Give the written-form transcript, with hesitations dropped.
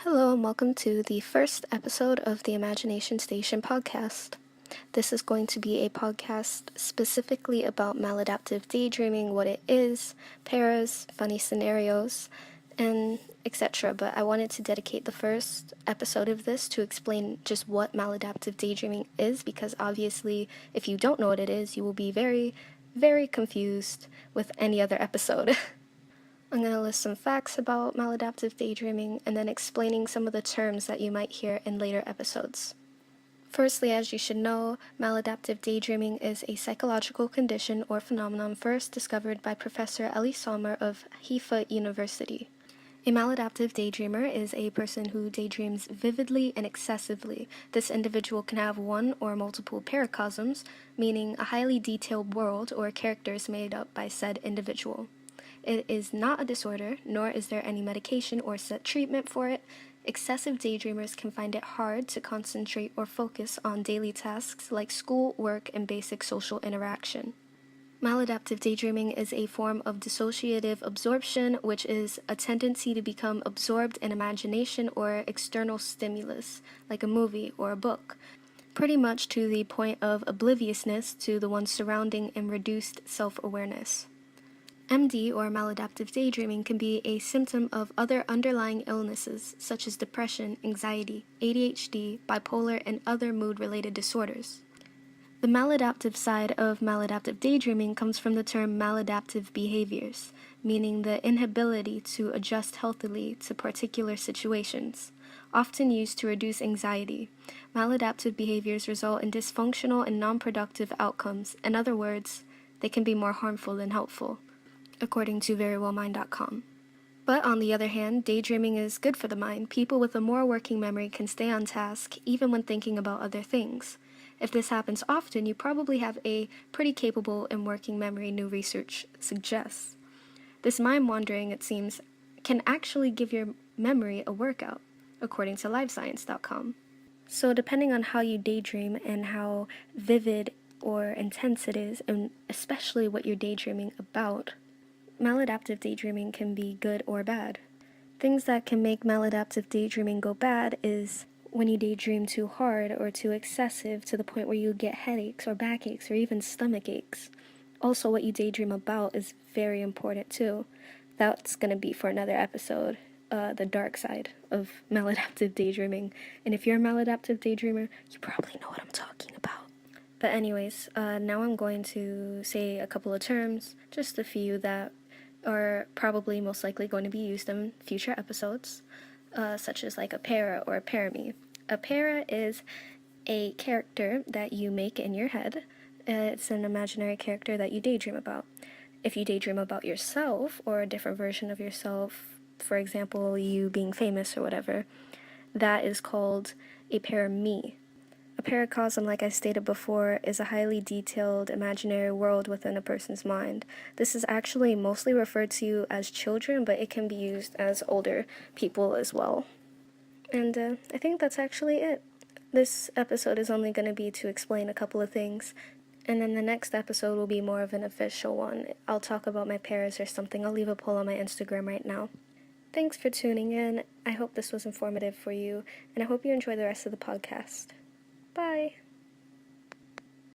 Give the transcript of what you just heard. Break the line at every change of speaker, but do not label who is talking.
Hello, and welcome to the first episode of the Imagination Station podcast. This is going to be a podcast specifically about maladaptive daydreaming, what it is, paras, funny scenarios, and etc. But I wanted to dedicate the first episode of this to explain just what maladaptive daydreaming is, because obviously, if you don't know what it is, you will be very, very confused with any other episode. I'm going to list some facts about maladaptive daydreaming and then explaining some of the terms that you might hear in later episodes. Firstly, as you should know, maladaptive daydreaming is a psychological condition or phenomenon first discovered by Professor Ellie Sommer of Haifa University. A maladaptive daydreamer is a person who daydreams vividly and excessively. This individual can have one or multiple paracosms, meaning a highly detailed world or characters made up by said individual. It is not a disorder, nor is there any medication or set treatment for it. Excessive daydreamers can find it hard to concentrate or focus on daily tasks like school, work, and basic social interaction. Maladaptive daydreaming is a form of dissociative absorption, which is a tendency to become absorbed in imagination or external stimulus, like a movie or a book, pretty much to the point of obliviousness to the one surrounding and reduced self-awareness. MD, or maladaptive daydreaming, can be a symptom of other underlying illnesses such as depression, anxiety, ADHD, bipolar, and other mood-related disorders. The maladaptive side of maladaptive daydreaming comes from the term maladaptive behaviors, meaning the inability to adjust healthily to particular situations. Often used to reduce anxiety, maladaptive behaviors result in dysfunctional and non-productive outcomes. In other words, they can be more harmful than helpful, according to verywellmind.com. But on the other hand, daydreaming is good for the mind. People with a more working memory can stay on task even when thinking about other things. If this happens often, you probably have a pretty capable and working memory, new research suggests. This mind wandering, it seems, can actually give your memory a workout, according to livescience.com. So depending on how you daydream and how vivid or intense it is, and especially what you're daydreaming about, maladaptive daydreaming can be good or bad. Things that can make maladaptive daydreaming go bad is when you daydream too hard or too excessive to the point where you get headaches or backaches or even stomach aches. Also, what you daydream about is very important too. That's going to be for another episode, the dark side of maladaptive daydreaming. And if you're a maladaptive daydreamer, you probably know what I'm talking about. But anyways, now I'm going to say a couple of terms, just a few that are probably most likely going to be used in future episodes, such as like a para or a parami. A para is a character that you make in your head. It's an imaginary character that you daydream about. If you daydream about yourself or a different version of yourself, for example, you being famous or whatever, that is called a parami. A paracosm, like I stated before, is a highly detailed imaginary world within a person's mind. This is actually mostly referred to as children, but it can be used as older people as well. And I think that's actually it. This episode is only going to be to explain a couple of things, and then the next episode will be more of an official one. I'll talk about my paras or something. I'll leave a poll on my Instagram right now. Thanks for tuning in. I hope this was informative for you, and I hope you enjoy the rest of the podcast. Bye.